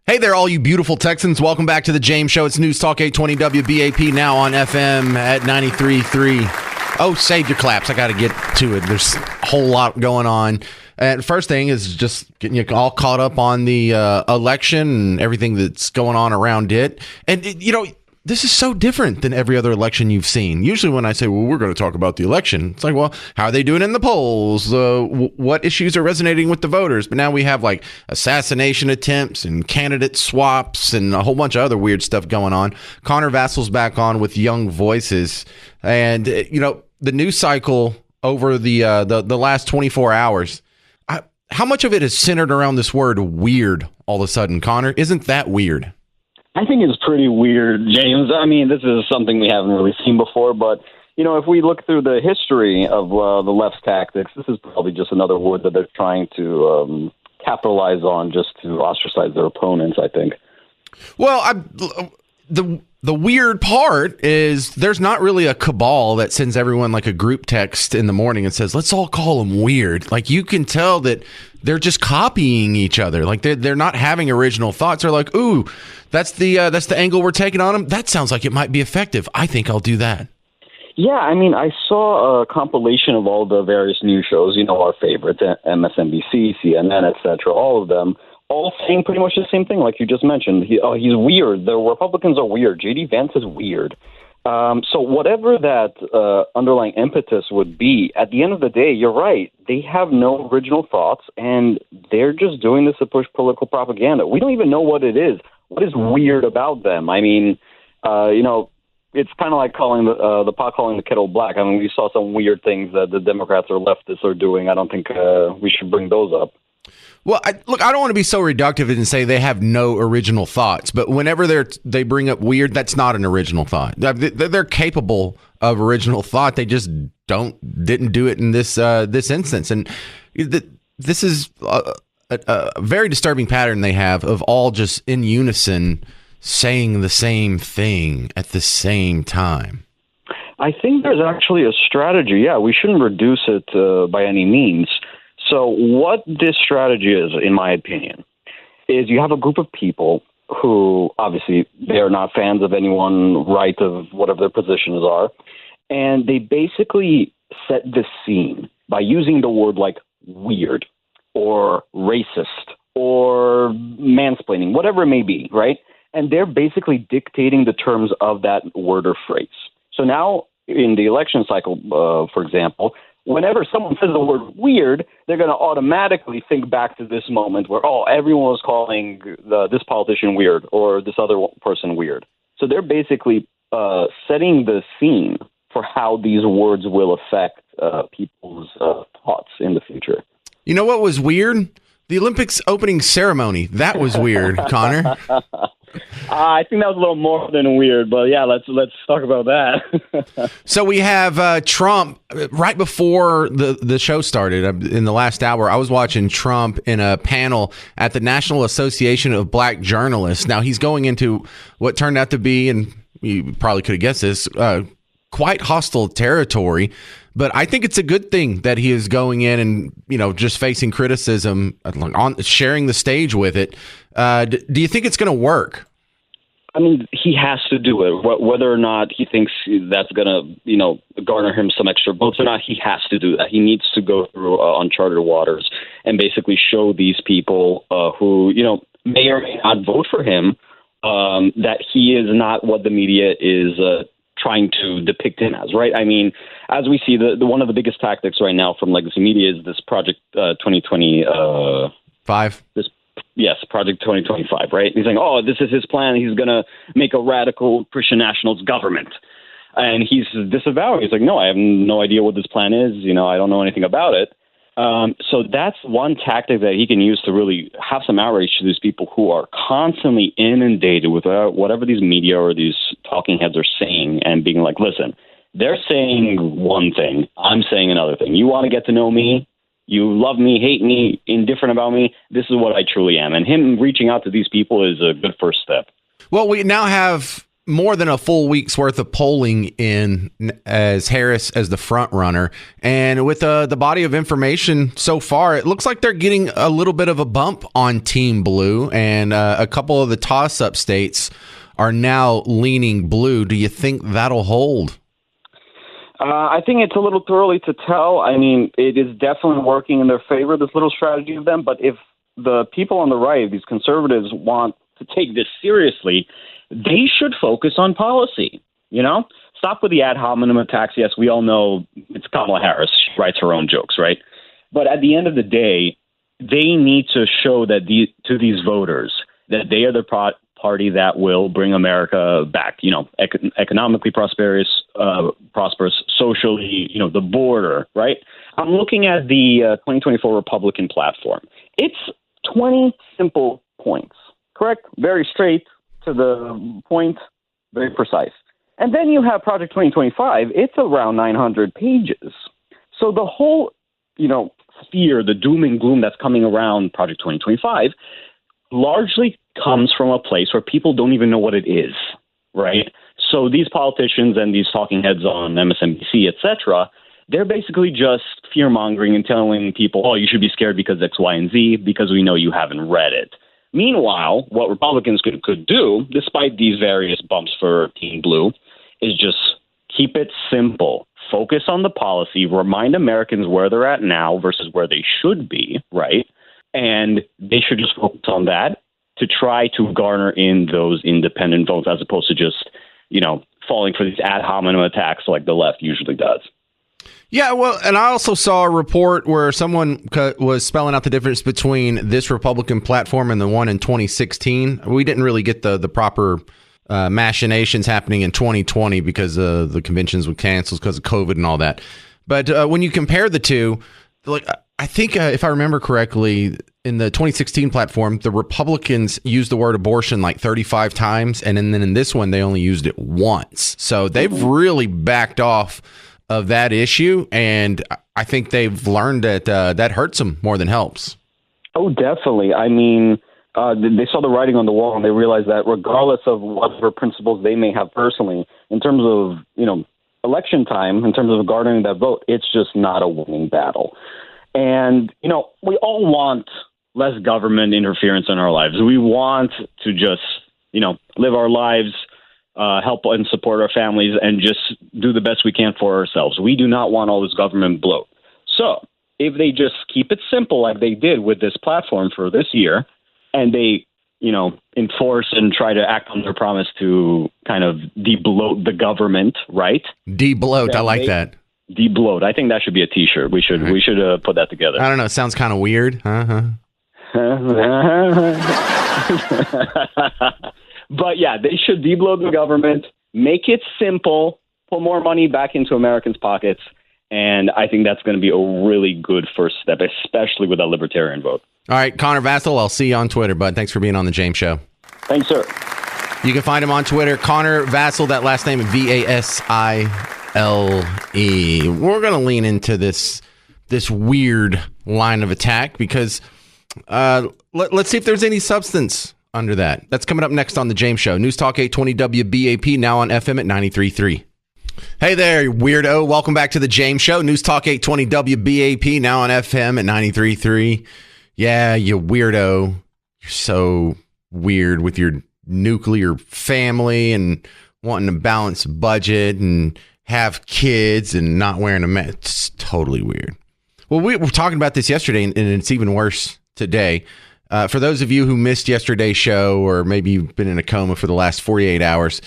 Hey there, all you beautiful Texans. Welcome back to the James Show. It's News Talk 820 WBAP, now on FM at 93.3. Oh, save your claps. I got to get to it. There's a whole lot going on. And first thing is just getting you all caught up on the election and everything that's going on around it. And, this is so different than every other election you've seen. Usually when I say, well, we're going to talk about the election, it's like, well, how are they doing in the polls? What issues are resonating with the voters? But now we have like assassination attempts and candidate swaps and a whole bunch of other weird stuff going on. Connor Vassal's back on with Young Voices. And, the news cycle over the last 24 hours, how much of it is centered around this word weird all of a sudden, Connor? Isn't that weird? I think it's pretty weird, James. I mean, this is something we haven't really seen before, but, if we look through the history of the left's tactics, this is probably just another word that they're trying to capitalize on just to ostracize their opponents, I think. Well, the weird part is there's not really a cabal that sends everyone like a group text in the morning and says, let's all call them weird. Like, you can tell that they're just copying each other. Like, they're not having original thoughts. They're like, ooh, that's the angle we're taking on them. That sounds like it might be effective. I think I'll do that. Yeah, I mean, I saw a compilation of all the various news shows, our favorites, MSNBC, CNN, etc., all of them, all saying pretty much the same thing, like you just mentioned. He's weird. The Republicans are weird. J.D. Vance is weird. So whatever that underlying impetus would be, at the end of the day, you're right. They have no original thoughts, and they're just doing this to push political propaganda. We don't even know what it is. What is weird about them? I mean, it's kind of like calling the pot calling the kettle black. I mean, we saw some weird things that the Democrats or leftists are doing. I don't think we should bring those up. Well, I don't want to be so reductive and say they have no original thoughts, but whenever they bring up weird, that's not an original thought. They're capable of original thought. They just didn't do it in this instance. And this is a very disturbing pattern they have of all just in unison saying the same thing at the same time. I think there's actually a strategy. Yeah, we shouldn't reduce it by any means. So what this strategy is, in my opinion, is you have a group of people who obviously they're not fans of anyone right of whatever their positions are. And they basically set the scene by using the word like weird or racist or mansplaining, whatever it may be, right? And they're basically dictating the terms of that word or phrase. So now in the election cycle, for example, whenever someone says the word weird, they're going to automatically think back to this moment where, everyone was calling this politician weird or this other person weird. So they're basically setting the scene for how these words will affect people's thoughts in the future. You know what was weird? The Olympics opening ceremony. That was weird, Connor. I think that was a little more than weird, but yeah, let's talk about that. So we have Trump right before the show started. In the last hour, I was watching Trump in a panel at the National Association of Black Journalists. Now he's going into what turned out to be, and you probably could have guessed this, quite hostile territory. But I think it's a good thing that he is going in and, just facing criticism, on sharing the stage with it. Do you think it's going to work? I mean, he has to do it. Whether or not he thinks that's going to, garner him some extra votes or not, he has to do that. He needs to go through uncharted waters and basically show these people who, may or may not vote for him that he is not what the media is trying to depict him as, right? I mean, as we see, the one of the biggest tactics right now from legacy media is this Project 2025. Project 2025, right? He's saying, this is his plan. He's going to make a radical Christian nationalist government. And he's disavowing. He's like, no, I have no idea what this plan is. I don't know anything about it. So that's one tactic that he can use to really have some outreach to these people who are constantly inundated with whatever these media or these talking heads are saying and being like, listen, they're saying one thing. I'm saying another thing. You want to get to know me? You love me, hate me, indifferent about me. This is what I truly am. And him reaching out to these people is a good first step. Well, we now have more than a full week's worth of polling in as Harris as the front runner. And with the body of information so far, it looks like they're getting a little bit of a bump on Team Blue, and a couple of the toss-up states are now leaning blue. Do you think that'll hold? I think it's a little too early to tell. I mean, it is definitely working in their favor, this little strategy of them. But if the people on the right, these conservatives, want to take this seriously, they should focus on policy, Stop with the ad hominem attacks. Yes, we all know it's Kamala Harris. She writes her own jokes, right? But at the end of the day, they need to show that to these voters that they are the party that will bring America back, economically prosperous, socially, the border, right? I'm looking at the 2024 Republican platform. It's 20 simple points, correct? Very straight to the point, very precise. And then you have Project 2025. It's around 900 pages. So the whole, fear, the doom and gloom that's coming around Project 2025 largely comes from a place where people don't even know what it is, right? So these politicians and these talking heads on MSNBC, et cetera, they're basically just fear-mongering and telling people, oh, you should be scared because X, Y, and Z, because we know you haven't read it. Meanwhile, what Republicans could do, despite these various bumps for Team Blue, is just keep it simple. Focus on the policy, remind Americans where they're at now versus where they should be, right? And they should just focus on that to try to garner in those independent votes as opposed to just, falling for these ad hominem attacks like the left usually does. Yeah, well, and I also saw a report where someone was spelling out the difference between this Republican platform and the one in 2016. We didn't really get the proper machinations happening in 2020 because the conventions were canceled because of COVID and all that. But when you compare the two, like I think if I remember correctly, in the 2016 platform, the Republicans used the word abortion like 35 times, and then in this one, they only used it once. So they've really backed off of that issue, and I think they've learned that that hurts them more than helps. Oh, definitely. I mean, they saw the writing on the wall, and they realized that regardless of whatever principles they may have personally, in terms of, election time, in terms of garnering that vote, it's just not a winning battle. And, we all want less government interference in our lives. We want to just, live our lives, help and support our families, and just do the best we can for ourselves. We do not want all this government bloat. So if they just keep it simple like they did with this platform for this year, and they, enforce and try to act on their promise to kind of de-bloat the government, right? De-bloat, I like that. De-bloat. I think that should be a T-shirt. We should put that together. I don't know. It sounds kind of weird. But yeah, they should de-bloat the government, make it simple, put more money back into Americans' pockets, and I think that's going to be a really good first step, especially with a libertarian vote. All right, Connor Vassell, I'll see you on Twitter, bud. Thanks for being on the James Show. Thanks, sir. You can find him on Twitter, Connor Vassell, that last name, Vasile. We're going to lean into this weird line of attack because let's see if there's any substance under that. That's coming up next on the James Show. News Talk 820 WBAP, now on FM at 93.3. Hey there, weirdo. Welcome back to the James Show. News Talk 820 WBAP, now on FM at 93.3. Yeah, you weirdo. You're so weird with your nuclear family and wanting to balance budget and have kids and not wearing a mask. It's totally weird. Well, we were talking about this yesterday, and it's even worse today. For those of you who missed yesterday's show, or maybe you've been in a coma for the last 48 hours,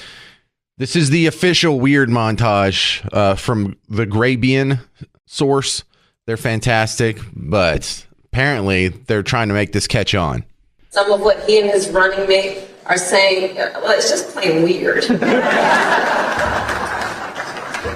this is the official weird montage from the Grabian source. They're fantastic, but apparently they're trying to make this catch on. Some of what he and his running mate are saying, well, it's just plain weird.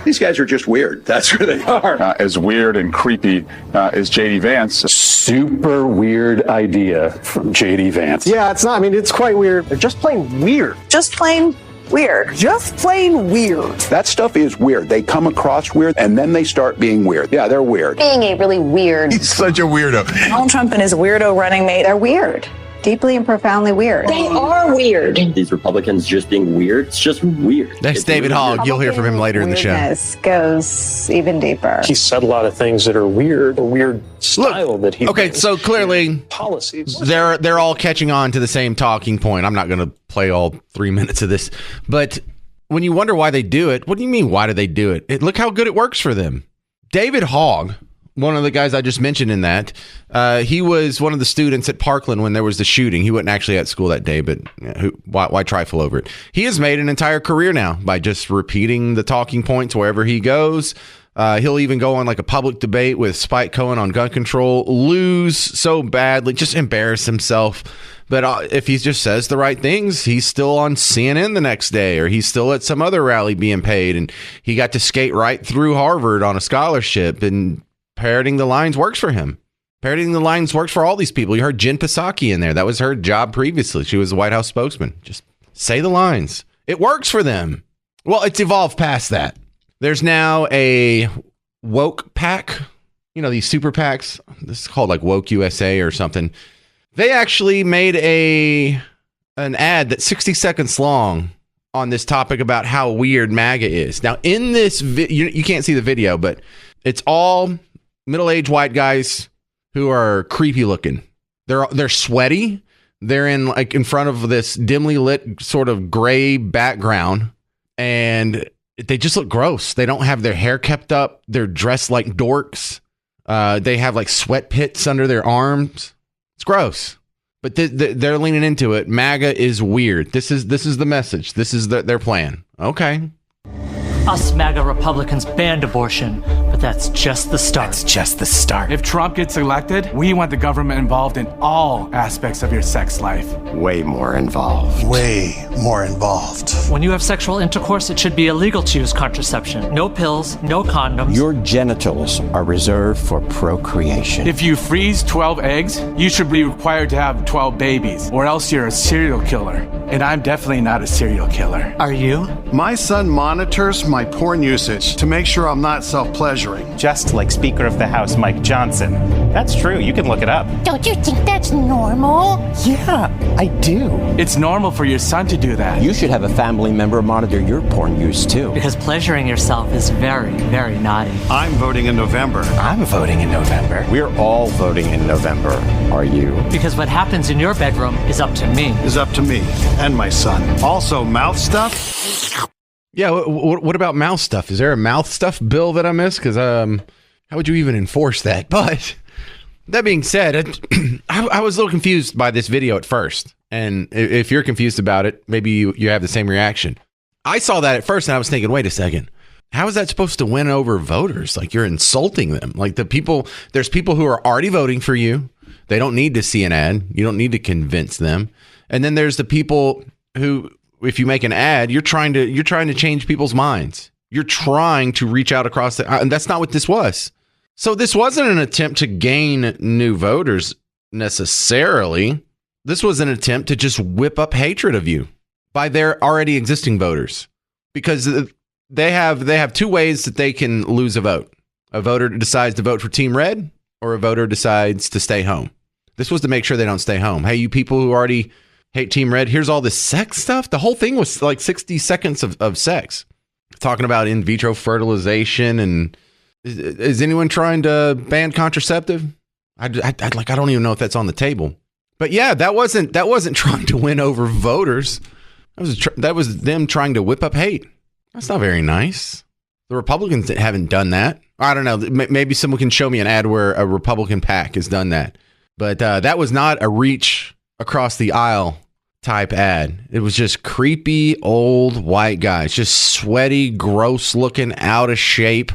These guys are just weird. That's who they are. As weird and creepy as J.D. Vance. Super weird idea from J.D. Vance. Yeah, it's not. I mean, it's quite weird. They're just plain weird. Just plain weird. Just plain weird. That stuff is weird. They come across weird, and then they start being weird. Yeah, they're weird. Being a really weird. He's such a weirdo. Donald Trump and his weirdo running mate, they're weird. deeply and profoundly weird. They are weird. These Republicans just being weird. It's just weird. That's David Hogg. You'll hear from him later in the show. Weirdness goes even deeper. He said a lot of things that are weird, a weird style that he Okay, so clearly policies. they're all catching on to the same talking point. I'm not going to play all 3 minutes of this, but when you wonder why they do it, what do you mean, why do they do it? Look how good it works for them. David Hogg, one of the guys I just mentioned in that, he was one of the students at Parkland when there was the shooting. He wasn't actually at school that day, but why trifle over it? He has made an entire career now by just repeating the talking points wherever he goes. He'll even go on like a public debate with Spike Cohen on gun control, lose so badly, just embarrass himself. But if he just says the right things, he's still on CNN the next day, or he's still at some other rally being paid, and he got to skate right through Harvard on a scholarship, and parroting the lines works for him. Parroting the lines works for all these people. You heard Jen Psaki in there. That was her job previously. She was the White House spokesman. Just say the lines. It works for them. Well, it's evolved past that. There's now a woke pack. You know, these super PACs. This is called like Woke USA or something. They actually made an ad that's 60 seconds long on this topic about how weird MAGA is. Now, in this you can't see the video, but it's all middle-aged white guys who are creepy looking. They're sweaty. They're in front of this dimly lit sort of gray background, and they just look gross. They don't have their hair kept up. They're dressed like dorks. They have like sweat pits under their arms. It's gross, but they're leaning into it. MAGA is weird. This is the message. This is their plan. Okay. Us MAGA Republicans banned abortion, but that's just the start. That's just the start. If Trump gets elected, we want the government involved in all aspects of your sex life. Way more involved. Way more involved. When you have sexual intercourse, it should be illegal to use contraception. No pills, no condoms. Your genitals are reserved for procreation. If you freeze 12 eggs, you should be required to have 12 babies, or else you're a serial killer. And I'm definitely not a serial killer. Are you? My son monitors my porn usage to make sure I'm not self-pleasuring. Just like Speaker of the House Mike Johnson. That's true, you can look it up. Don't you think that's normal? Yeah, I do. It's normal for your son to do that. You should have a family member monitor your porn use too. Because pleasuring yourself is very, very naughty. I'm voting in November. I'm voting in November. We're all voting in November. Are you? Because what happens in your bedroom is up to me. Is up to me and my son. Also, mouth stuff? Yeah, what about mouth stuff? Is there a mouth stuff bill that I missed? Because how would you even enforce that? But that being said, I was a little confused by this video at first. And if you're confused about it, maybe you have the same reaction. I saw that at first and I was thinking, wait a second. How is that supposed to win over voters? Like, you're insulting them. Like, there's people who are already voting for you. They don't need to see an ad. You don't need to convince them. And then there's the people who, if you make an ad, you're trying to change people's minds. You're trying to reach out across and that's not what this was. So this wasn't an attempt to gain new voters necessarily. This was an attempt to just whip up hatred of you by their already existing voters, because they have two ways that they can lose a vote. A voter decides to vote for Team Red, or a voter decides to stay home. This was to make sure they don't stay home. Hey, you people who already hate Team Red, here's all this sex stuff. The whole thing was like 60 seconds of sex. Talking about in vitro fertilization. And is anyone trying to ban contraceptive? I don't even know if that's on the table. But yeah, that wasn't trying to win over voters. That was them trying to whip up hate. That's not very nice. The Republicans haven't done that. I don't know. Maybe someone can show me an ad where a Republican PAC has done that. But that was not a reach across the aisle type ad. It was just creepy old white guys, just sweaty, gross looking, out of shape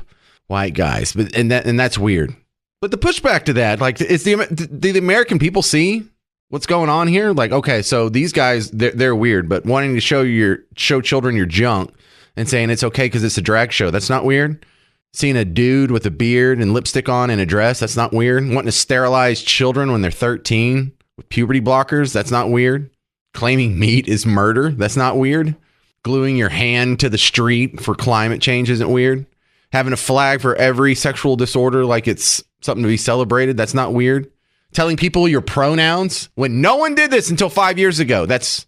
white guys. But and that's weird. But the pushback to that, like, it's the American people see what's going on here. Like, okay, so these guys, they're weird, but wanting to show children your junk and saying it's okay because it's a drag show, that's not weird. Seeing a dude with a beard and lipstick on in a dress, that's not weird. Wanting to sterilize children when they're 13 with puberty blockers, that's not weird. Claiming meat is murder, that's not weird. Gluing your hand to the street for climate change isn't weird. Having a flag for every sexual disorder like it's something to be celebrated, that's not weird. Telling people your pronouns when no one did this until 5 years ago. That's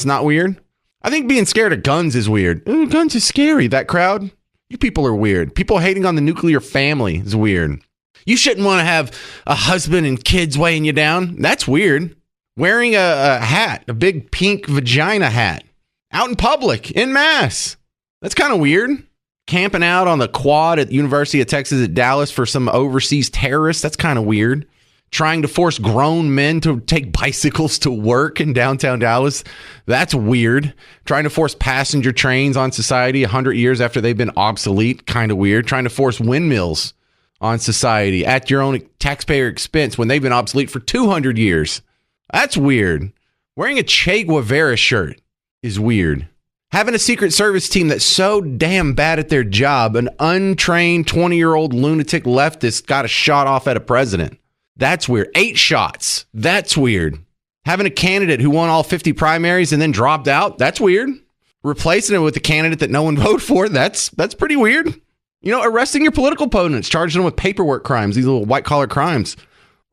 not weird. I think being scared of guns is weird. Ooh, guns are scary. That crowd, you people are weird. People hating on the nuclear family is weird. You shouldn't want to have a husband and kids weighing you down. That's weird. Wearing a hat, a big pink vagina hat, out in public, en masse. That's kind of weird. Camping out on the quad at the University of Texas at Dallas for some overseas terrorists. That's kind of weird. Trying to force grown men to take bicycles to work in downtown Dallas. That's weird. Trying to force passenger trains on society 100 years after they've been obsolete. Kind of weird. Trying to force windmills on society at your own taxpayer expense when they've been obsolete for 200 years. That's weird. Wearing a Che Guevara shirt is weird. Having a Secret Service team that's so damn bad at their job, an untrained 20-year-old lunatic leftist got a shot off at a president. That's weird. 8 shots. That's weird. Having a candidate who won all 50 primaries and then dropped out. That's weird. Replacing it with a candidate that no one voted for. That's pretty weird. Arresting your political opponents, charging them with paperwork crimes, these little white-collar crimes.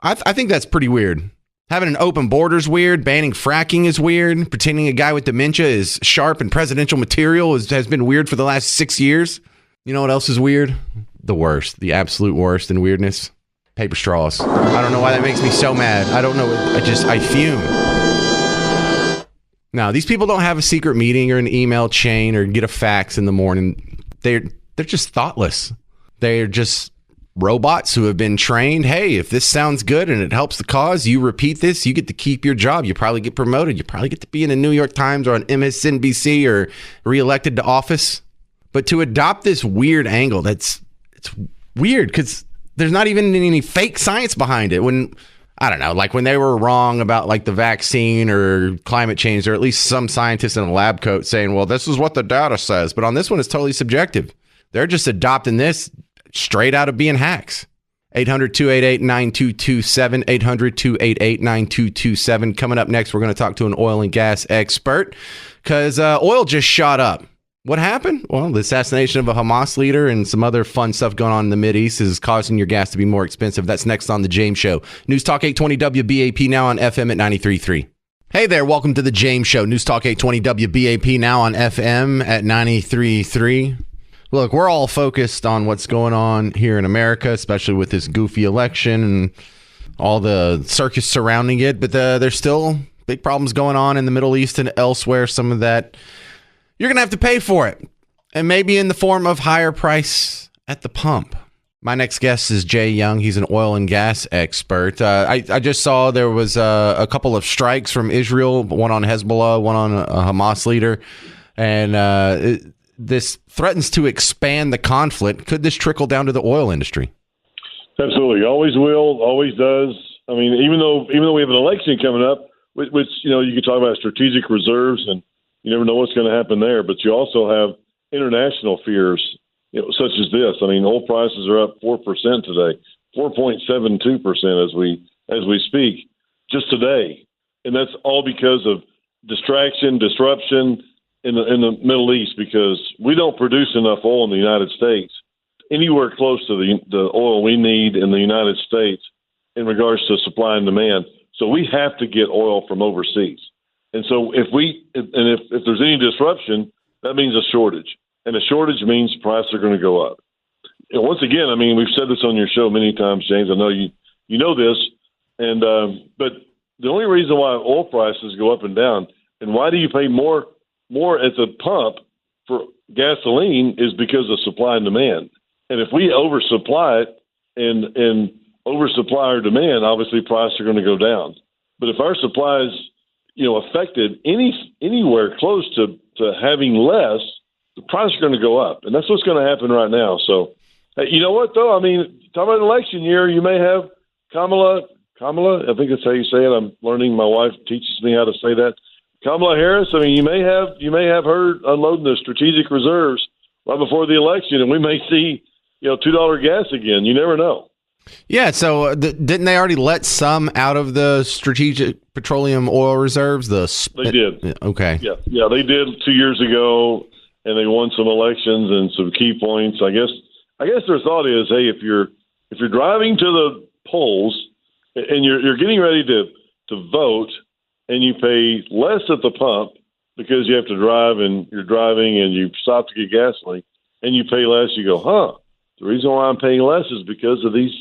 I think that's pretty weird. Having an open border is weird. Banning fracking is weird. Pretending a guy with dementia is sharp and presidential material has been weird for the last 6 years. You know what else is weird? The worst. The absolute worst in weirdness. Paper straws. I don't know why that makes me so mad. I don't know. I fume. Now, these people don't have a secret meeting or an email chain or get a fax in the morning. They're just thoughtless. They're just robots who have been trained. Hey, if this sounds good and it helps the cause, you repeat this, you get to keep your job. You probably get promoted. You probably get to be in the New York Times or on MSNBC or reelected to office. But to adopt this weird angle, it's weird because there's not even any fake science behind it. When, I don't know, like when they were wrong about like the vaccine or climate change, or at least some scientists in a lab coat saying, well, this is what the data says. But on this one, it's totally subjective. They're just adopting this straight out of being hacks. 800-288-9227, 800-288-9227. Coming up next, we're going to talk to an oil and gas expert because oil just shot up. What happened? Well, the assassination of a Hamas leader and some other fun stuff going on in the Mideast is causing your gas to be more expensive. That's next on The James Show. News Talk 820 WBAP, now on FM at 93.3. Hey there, welcome to The James Show. News Talk 820 WBAP, now on FM at 93.3. Look, we're all focused on what's going on here in America, especially with this goofy election and all the circus surrounding it. But there's still big problems going on in the Middle East and elsewhere. Some of that, you're going to have to pay for it. And maybe in the form of higher price at the pump. My next guest is Jay Young. He's an oil and gas expert. I just saw there was a couple of strikes from Israel, one on Hezbollah, one on a Hamas leader. And this threatens to expand the conflict. Could this trickle down to the oil industry? Absolutely. Always will, always does. I mean, even though we have an election coming up, which you could talk about strategic reserves, and you never know what's going to happen there, but you also have international fears, such as this. I mean, oil prices are up 4% today, 4.72% as we speak, just today. And that's all because of distraction, disruption, in the Middle East, because we don't produce enough oil in the United States, anywhere close to the oil we need in the United States in regards to supply and demand. So we have to get oil from overseas. And so if there's any disruption, that means a shortage. And a shortage means prices are going to go up. And once again, I mean, we've said this on your show many times, James. I know you know this. And but the only reason why oil prices go up and down, and why do you pay more at the pump for gasoline, is because of supply and demand. And if we oversupply it and oversupply our demand, obviously prices are going to go down. But if our supply is, affected anywhere close to having less, the prices are going to go up. And that's what's going to happen right now. So, you know what, though? I mean, talk about election year, you may have Kamala, I think that's how you say it. I'm learning. My wife teaches me how to say that. Kamala Harris, I mean, you may have her unloading the strategic reserves right before the election, and we may see, $2 gas again. You never know. Yeah, so didn't they already let some out of the strategic petroleum oil reserves? They did. Okay. Yeah, they did 2 years ago, and they won some elections and some key points. I guess their thought is, hey, if you're driving to the polls and you're getting ready to vote, and you pay less at the pump because you have to drive, and you're driving, and you stop to get gasoline, and you pay less. You go, the reason why I'm paying less is because of these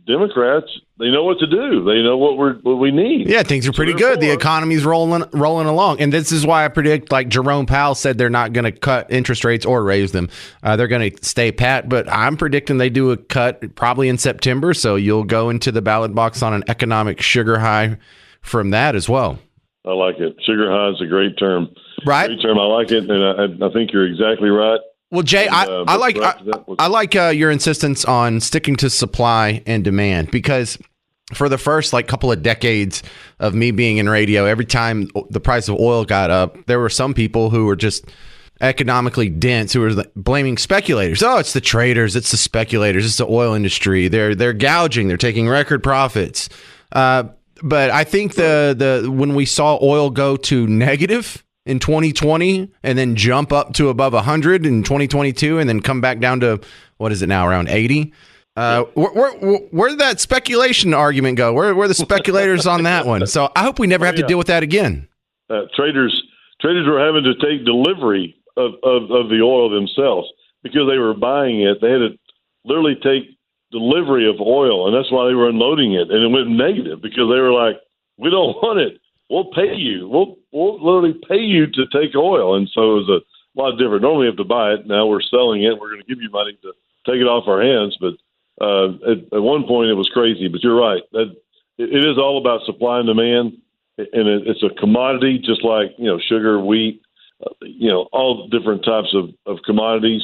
Democrats. They know what to do. They know what we need. Yeah, things are pretty good. The economy's rolling along, and this is why I predict, like Jerome Powell said, they're not going to cut interest rates or raise them. They're going to stay pat, but I'm predicting they do a cut probably in September. So you'll go into the ballot box on an economic sugar high from that as well. I like it. Sugar high is a great term. Right? Great term. I like it, and I think you're exactly right. Well, Jay, I like your insistence on sticking to supply and demand, because for the first couple of decades of me being in radio, every time the price of oil got up, there were some people who were just economically dense who were blaming speculators. Oh, it's the traders, it's the speculators, it's the oil industry. They're gouging, they're taking record profits. But I think the when we saw oil go to negative in 2020 and then jump up to above 100 in 2022 and then come back down to, what is it now, around 80? Where did that speculation argument go? Where are the speculators on that one? So I hope we never have to deal with that again. Traders were having to take delivery of the oil themselves because they were buying it. They had to literally take delivery of oil, and that's why they were unloading it. And it went negative because they were like, we don't want it. We'll pay you. We'll literally pay you to take oil. And so it was a lot different. Normally we have to buy it. Now we're selling it. We're going to give you money to take it off our hands. But at one point it was crazy. But you're right. That it is all about supply and demand, and it's a commodity, just like sugar, wheat, all different types of commodities,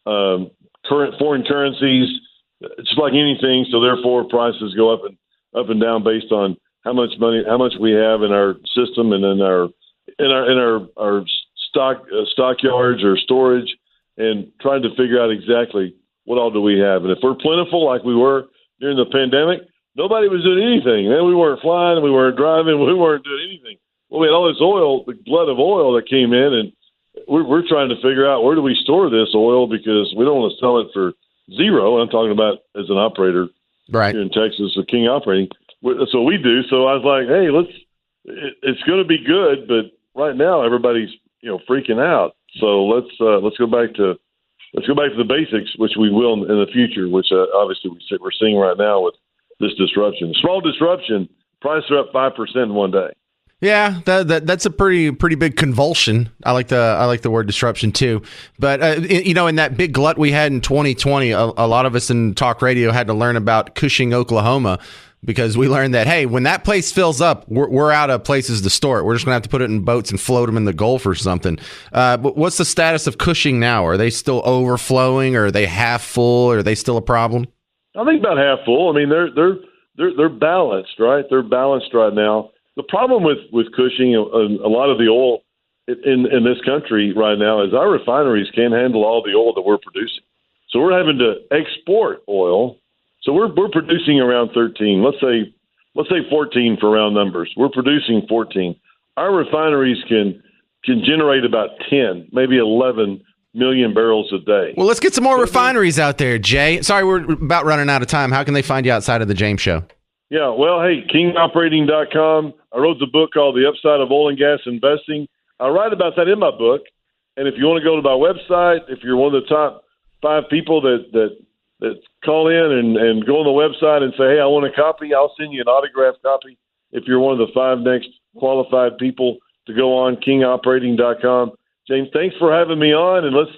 current foreign currencies, just like anything. So therefore, prices go up and down based on how much we have in our system and in our stockyards or storage, and trying to figure out exactly what all do we have. And if we're plentiful like we were during the pandemic, nobody was doing anything. Man, we weren't flying, we weren't driving, we weren't doing anything. Well, we had all this oil, the glut of oil that came in, and we're trying to figure out where do we store this oil, because we don't want to sell it for zero. I'm talking about as an operator here in Texas, a King operating. That's what we do. So I was like, hey, it's going to be good, but right now everybody's freaking out. So let's go back to the basics, which we will in the future, which obviously we're seeing right now with this disruption. Small disruption, prices are up 5% in one day. Yeah, that's a pretty big convulsion. I like the word disruption too. But in that big glut we had in 2020, a lot of us in talk radio had to learn about Cushing, Oklahoma, because we learned that, hey, when that place fills up, we're out of places to store it. We're just going to have to put it in boats and float them in the Gulf or something. But what's the status of Cushing now? Are they still overflowing, or are they half full? Or are they still a problem? I think about half full. I mean, they're balanced, right? They're balanced right now. The problem with Cushing, a lot of the oil in this country right now, is our refineries can't handle all the oil that we're producing. So we're having to export oil. So we're producing around 13, let's say 14 for round numbers. We're producing 14. Our refineries can generate about 10, maybe 11 million barrels a day. Well, let's get some more refineries out there, Jay. Sorry, we're about running out of time. How can they find you outside of the James Show? Yeah, well, hey, kingoperating.com. I wrote the book called The Upside of Oil and Gas Investing. I write about that in my book. And if you want to go to my website, if you're one of the top 5 people that call in and go on the website and say, hey, I want a copy, I'll send you an autographed copy. If you're one of the 5 next qualified people to go on, kingoperating.com. James, thanks for having me on, and let's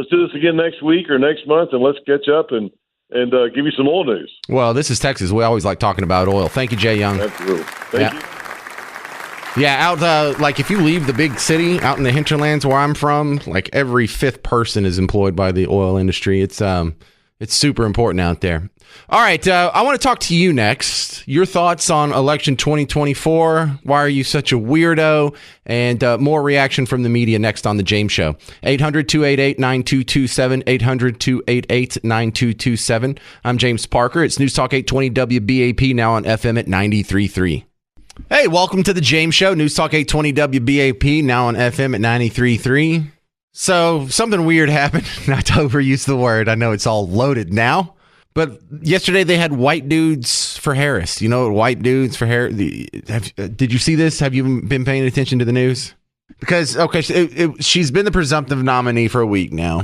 do this again next week or next month, and let's catch up and give you some oil news. Well, this is Texas. We always like talking about oil. Thank you, Jay Young. Absolutely. Thank you. Yeah, out like if you leave the big city, out in the hinterlands where I'm from, like every 5th person is employed by the oil industry. It's super important out there. All right, I want to talk to you next. Your thoughts on election 2024. Why are you such a weirdo? And more reaction from the media next on The James Show. 800-288-9227, 800-288-9227. I'm James Parker. It's News Talk 820 WBAP, now on FM at 93.3. Hey, welcome to The James Show. News Talk 820 WBAP, now on FM at 93.3. So something weird happened. Not to overuse the word. I know it's all loaded now. But yesterday they had white dudes for Harris. You know, white dudes for Harris. Did you see this? Have you been paying attention to the news? Because, she's been the presumptive nominee for a week now.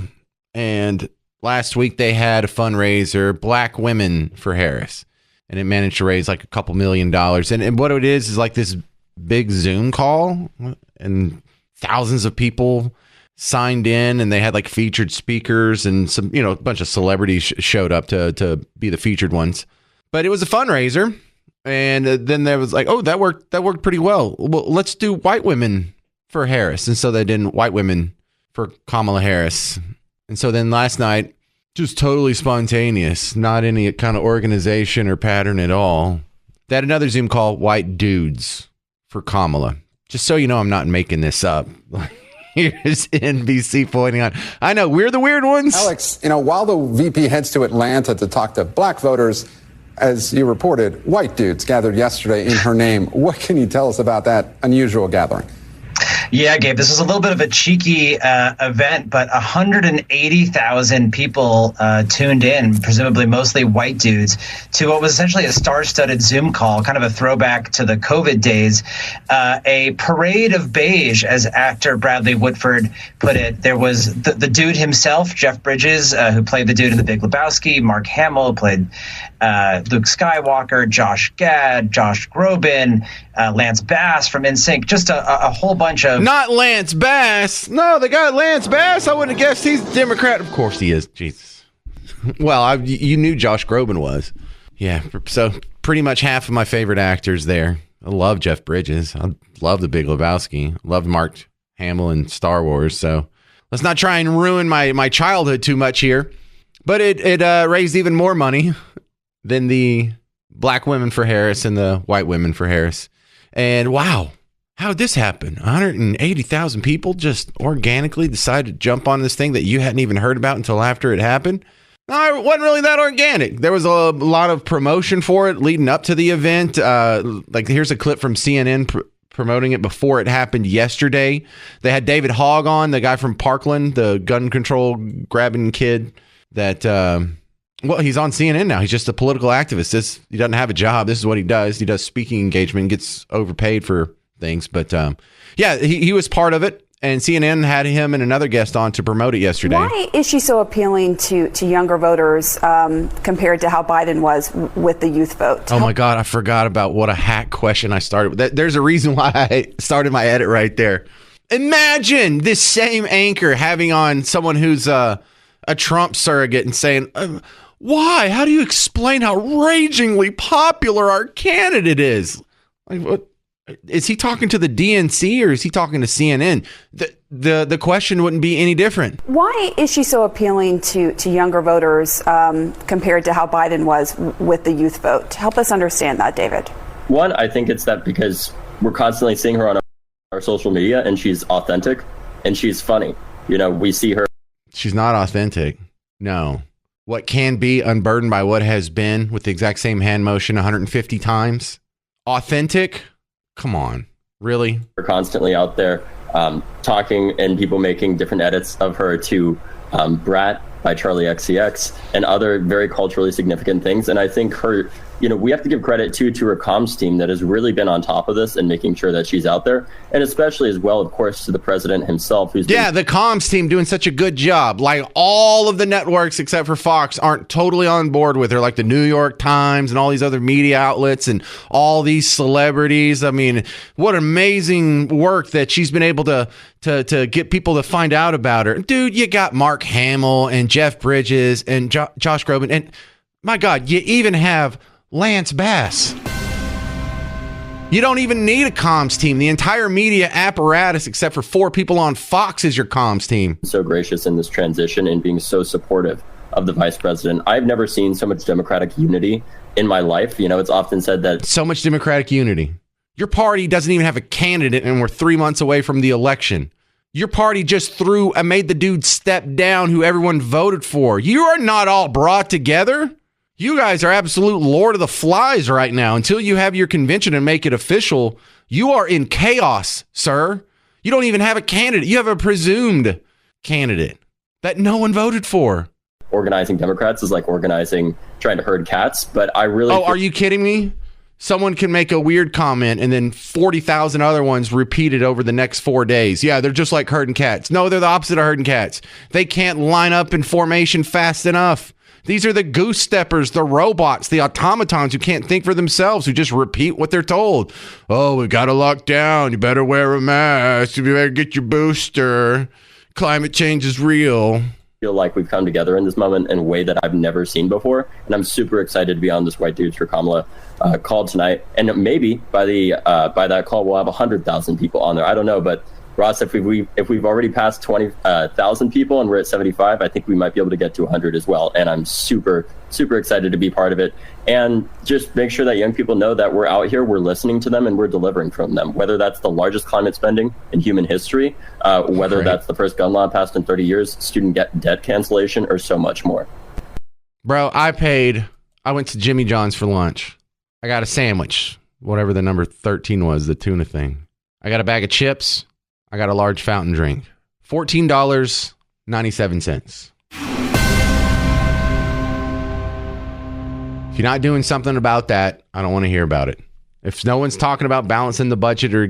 And last week they had a fundraiser, Black Women for Harris. And it managed to raise like a couple $1 million. And what it is like this big Zoom call. And thousands of people signed in, and they had like featured speakers and some, a bunch of celebrities showed up to be the featured ones. But it was a fundraiser, and then there was like, that worked pretty well. Well, let's do white women for Harris, and so they did white women for Kamala Harris. And so then last night, just totally spontaneous, not any kind of organization or pattern at all. They had another Zoom call, white dudes for Kamala. Just so you know, I'm not making this up. Here's NBC pointing out. I know, we're the weird ones. Alex, while the VP heads to Atlanta to talk to black voters, as you reported, white dudes gathered yesterday in her name. What can you tell us about that unusual gathering? Yeah, Gabe, this was a little bit of a cheeky event, but 180,000 people tuned in, presumably mostly white dudes, to what was essentially a star-studded Zoom call, kind of a throwback to the COVID days, a parade of beige, as actor Bradley Whitford put it. There was the dude himself, Jeff Bridges, who played the dude in The Big Lebowski, Mark Hamill, who played Luke Skywalker, Josh Gad, Josh Groban, Lance Bass from NSYNC, just a whole bunch of... Not Lance Bass. No, they got Lance Bass. I wouldn't have guessed he's Democrat. Of course he is. Jesus. Well, you knew Josh Groban was. Yeah, so pretty much half of my favorite actors there. I love Jeff Bridges. I love The Big Lebowski. I love Mark Hamill and Star Wars. So let's not try and ruin my childhood too much here. But it raised even more money than the Black Women for Harris and the white women for Harris. And wow, how did this happen? 180,000 people just organically decided to jump on this thing that you hadn't even heard about until after it happened? No, it wasn't really that organic. There was a lot of promotion for it leading up to the event. Here's a clip from CNN promoting it before it happened yesterday. They had David Hogg on, the guy from Parkland, the gun control grabbing kid that... he's on CNN now. He's just a political activist. He doesn't have a job. This is what he does. He does speaking engagement, gets overpaid for things. But he was part of it. And CNN had him and another guest on to promote it yesterday. Why is she so appealing to younger voters compared to how Biden was with the youth vote? Oh, my God. I forgot about what a hack question I started with. There's a reason why I started my edit right there. Imagine this same anchor having on someone who's a Trump surrogate and saying... why? How do you explain how ragingly popular our candidate is? Like, what is he talking to the DNC or is he talking to CNN? The question wouldn't be any different. Why is she so appealing to younger voters compared to how Biden was with the youth vote? Help us understand that, David. One, I think it's that because we're constantly seeing her on our social media and she's authentic and she's funny. We see her. She's not authentic. No. What can be unburdened by what has been with the exact same hand motion 150 times. Authentic? Come on. Really? We're constantly out there talking and people making different edits of her to Brat by Charlie XCX and other very culturally significant things. And I think her, we have to give credit to her comms team that has really been on top of this and making sure that she's out there. And especially as well, of course, to the president himself. The comms team doing such a good job. Like all of the networks except for Fox aren't totally on board with her, like the New York Times and all these other media outlets and all these celebrities. I mean, what amazing work that she's been able to get people to find out about her. Dude, you got Mark Hamill and Jeff Bridges and Josh Groban. And my God, you even have Lance Bass. You don't even need a comms team. The entire media apparatus, except for 4 people on Fox, is your comms team. So gracious in this transition and being so supportive of the vice president. I've never seen so much Democratic unity in my life. It's often said that... So much Democratic unity. Your party doesn't even have a candidate and we're 3 months away from the election. Your party just made the dude step down who everyone voted for. You are not all brought together. You guys are absolute Lord of the Flies right now. Until you have your convention and make it official, you are in chaos, sir. You don't even have a candidate. You have a presumed candidate that no one voted for. organizing Democrats is like trying to herd cats. But I really... are you kidding me? Someone can make a weird comment and then 40,000 other ones repeated over the next 4 days. Yeah, they're just like herding cats. No, they're the opposite of herding cats. They can't line up in formation fast enough. These are the goose steppers, the robots, the automatons who can't think for themselves, who just repeat what they're told. Oh, we got to lock down. You better wear a mask. You better get your booster. Climate change is real. Feel like we've come together in this moment in a way that I've never seen before, and I'm super excited to be on this White Dudes for Kamala call tonight. And maybe by that call we'll have 100,000 people on there. I don't know, but Ross, if we've already passed 20,000 people and we're at 75, I think we might be able to get to 100 as well. And I'm super excited to be part of it. And just make sure that young people know that we're out here, we're listening to them, and we're delivering from them. Whether that's the largest climate spending in human history, whether that's the first gun law passed in 30 years, student debt cancellation, or so much more. Bro, I went to Jimmy John's for lunch. I got a sandwich, whatever the number 13 was, the tuna thing. I got a bag of chips. I got a large fountain drink. $14.97. If you're not doing something about that, I don't want to hear about it. If no one's talking about balancing the budget or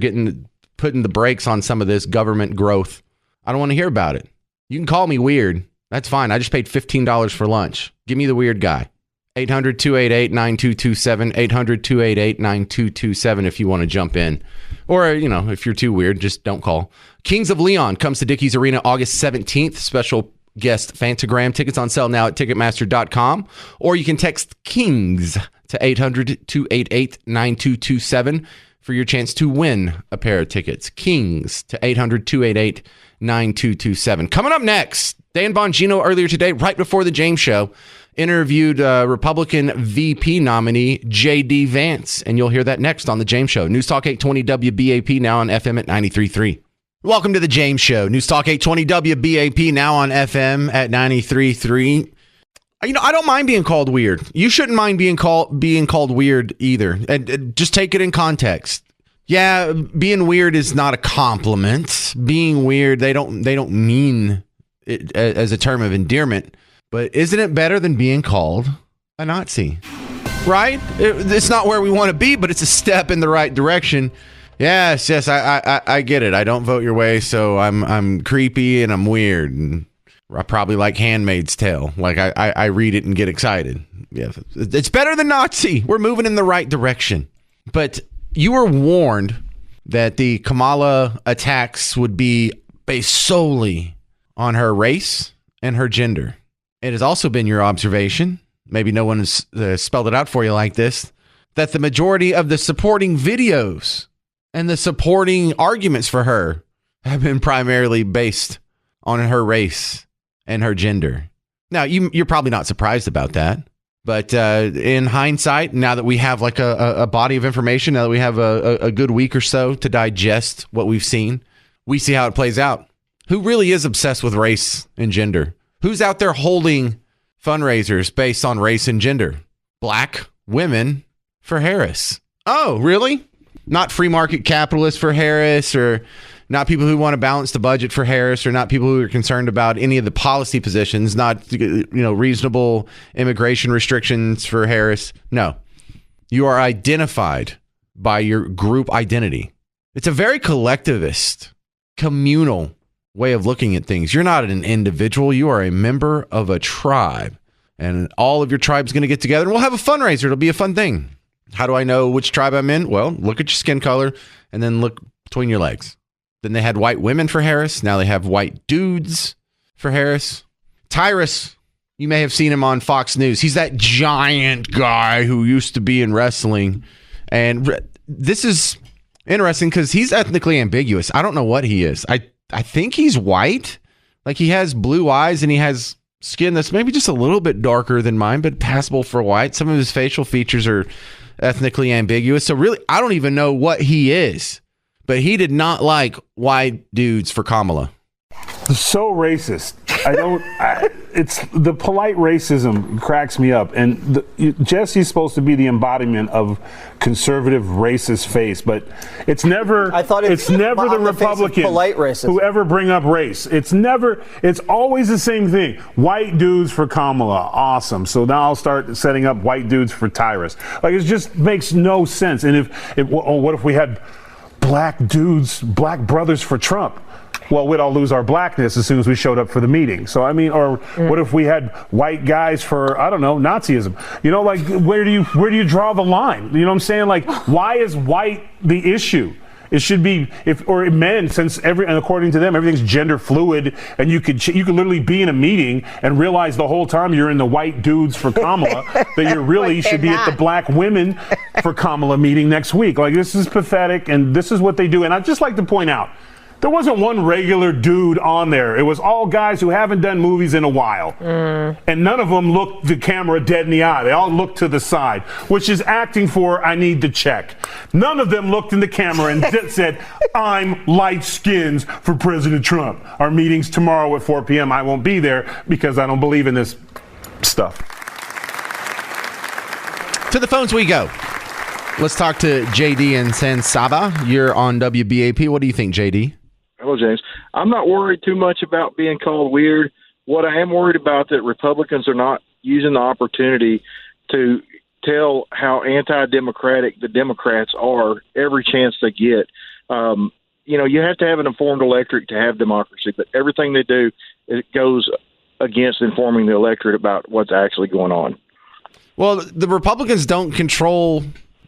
putting the brakes on some of this government growth, I don't want to hear about it. You can call me weird. That's fine. I just paid $15 for lunch. Give me the weird guy. 800-288-9227. 800-288-9227 if you want to jump in. Or, if you're too weird, just don't call. Kings of Leon comes to Dickies Arena August 17th. Special guest Fantagram. Tickets on sale now at Ticketmaster.com. Or you can text KINGS to 800-288-9227 for your chance to win a pair of tickets. KINGS to 800-288-9227. Coming up next, Dan Bongino earlier today, right before the James Show, interviewed Republican VP nominee J.D. Vance, and you'll hear that next on The James Show. News Talk 820 WBAP, now on FM at 93.3. Welcome to The James Show. News Talk 820 WBAP, now on FM at 93.3. I don't mind being called weird. You shouldn't mind being called weird either. And just take it in context. Yeah, being weird is not a compliment. Being weird, they don't mean it as a term of endearment. But isn't it better than being called a Nazi? Right? It's not where we want to be, but it's a step in the right direction. Yes, I get it. I don't vote your way, so I'm creepy and I'm weird. And I probably like Handmaid's Tale. Like I read it and get excited. Yeah, it's better than Nazi. We're moving in the right direction. But you were warned that the Kamala attacks would be based solely on her race and her gender. It has also been your observation, maybe no one has spelled it out for you like this, that the majority of the supporting videos and the supporting arguments for her have been primarily based on her race and her gender. Now, you're probably not surprised about that, but in hindsight, now that we have like a body of information, now that we have a good week or so to digest what we've seen, we see how it plays out. Who really is obsessed with race and gender? Who's out there holding fundraisers based on race and gender? Black women for Harris. Oh, really? Not free market capitalists for Harris, or not people who want to balance the budget for Harris, or not people who are concerned about any of the policy positions, not reasonable immigration restrictions for Harris. No. You are identified by your group identity. It's a very collectivist, communal way of looking at things. You're not an individual. You are a member of a tribe, and all of your tribe's going to get together and we'll have a fundraiser. It'll be a fun thing. How do I know which tribe I'm in? Well, look at your skin color and then look between your legs. Then they had white women for Harris. Now they have white dudes for Harris. Tyrus, you may have seen him on Fox News. He's that giant guy who used to be in wrestling. And this is interesting because he's ethnically ambiguous. I don't know what he is. I think he's white. Like, he has blue eyes and he has skin that's maybe just a little bit darker than mine, but passable for white. Some of his facial features are ethnically ambiguous. So really, I don't even know what he is. But he did not like white dudes for Kamala. so racist. It's the polite racism cracks me up. And Jesse's supposed to be the embodiment of conservative racist face, but it's never. I thought it's never the Republican polite racism who ever bring up race. It's always the same thing. White dudes for Kamala, awesome. So now I'll start setting up white dudes for Tyrus. Like, it just makes no sense. And what if we had black dudes, black brothers for Trump? Well, we'd all lose our blackness as soon as we showed up for the meeting. So, I mean, or what if we had white guys for, I don't know, Nazism? You know, like, where do you draw the line? You know what I'm saying? Like, why is white the issue? It should be men, since and according to them, everything's gender fluid, and you could literally be in a meeting and realize the whole time you're in the white dudes for Kamala that you really should be at the black women for Kamala meeting next week. Like, this is pathetic, and this is what they do. And I'd just like to point out, there wasn't one regular dude on there. It was all guys who haven't done movies in a while. And none of them looked the camera dead in the eye. They all looked to the side, which is acting for, I need to check. None of them looked in the camera and said, I'm light skins for President Trump. Our meeting's tomorrow at 4 p.m. I won't be there because I don't believe in this stuff. To the phones we go. Let's talk to JD in San Saba. You're on WBAP. What do you think, JD? Hello, James. I'm not worried too much about being called weird. What I am worried about that Republicans are not using the opportunity to tell how anti-democratic the Democrats are every chance they get. You have to have an informed electorate to have democracy, but everything they do, it goes against informing the electorate about what's actually going on. Well, the Republicans don't control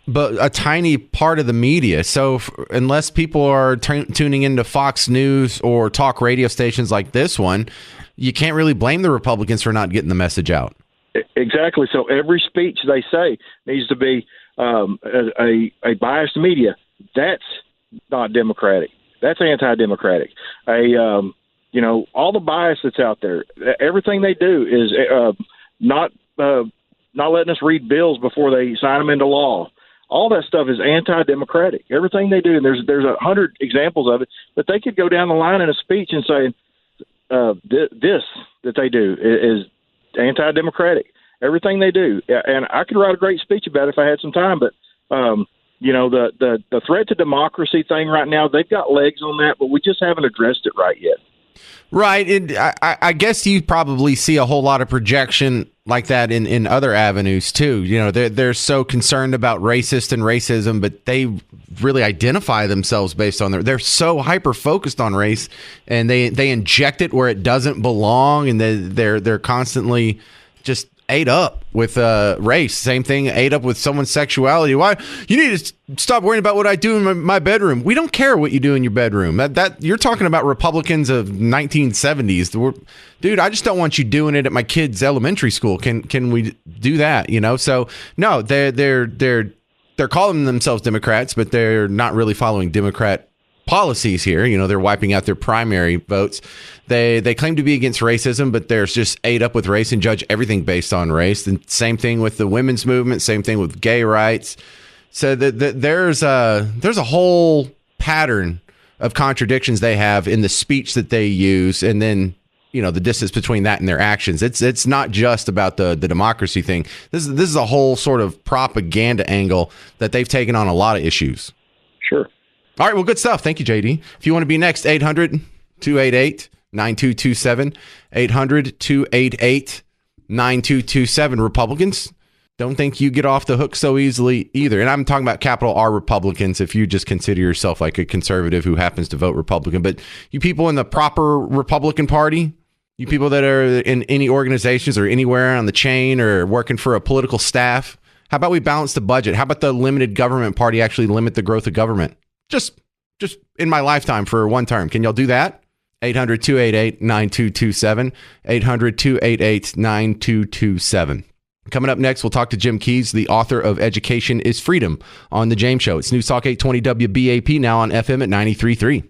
but a tiny part of the media. So unless people are tuning into Fox News or talk radio stations like this one, you can't really blame the Republicans for not getting the message out. Exactly. So every speech they say needs to be a biased media. That's not democratic. That's anti-democratic. All the bias that's out there, everything they do is not letting us read bills before they sign them into law. All that stuff is anti-democratic. Everything they do, and there's 100 examples of it, but they could go down the line in a speech and say this that they do is anti-democratic. Everything they do, and I could write a great speech about it if I had some time. But the threat to democracy thing right now, they've got legs on that, but we just haven't addressed it right yet. Right. I guess you probably see a whole lot of projection like that in other avenues, too. You know, they're so concerned about racist and racism, but they really identify themselves based on they're so hyper-focused on race, and they inject it where it doesn't belong, and they're constantly just ate up with race. Same thing, ate up with someone's sexuality. Why? You need to stop worrying about what I do in my bedroom. We don't care what you do in your bedroom. That you're talking about Republicans of 1970s. Dude, I just don't want you doing it at my kid's elementary school. Can we do that? You know? So no, they're calling themselves Democrats, but they're not really following Democrat policies here. You know, they're wiping out their primary votes. They claim to be against racism, but they're just ate up with race and judge everything based on race. And same thing with the women's movement, same thing with gay rights. So there's a whole pattern of contradictions they have in the speech that they use, and then the distance between that and their actions. It's not just about the democracy thing. This is a whole sort of propaganda angle that they've taken on a lot of issues. Sure. All right, well, good stuff. Thank you, JD. If you want to be next, 800-288-9227, 800-288-9227. Republicans, don't think you get off the hook so easily either. And I'm talking about capital R Republicans, if you just consider yourself like a conservative who happens to vote Republican. But you people in the proper Republican Party, you people that are in any organizations or anywhere on the chain or working for a political staff, how about we balance the budget? How about the limited government party actually limit the growth of government? Just in my lifetime for one term. Can y'all do that? 800-288-9227. 800-288-9227. Coming up next, we'll talk to Jim Keyes, the author of Education is Freedom, on The James Show. It's News Talk 820 WBAP, now on FM at 93.3.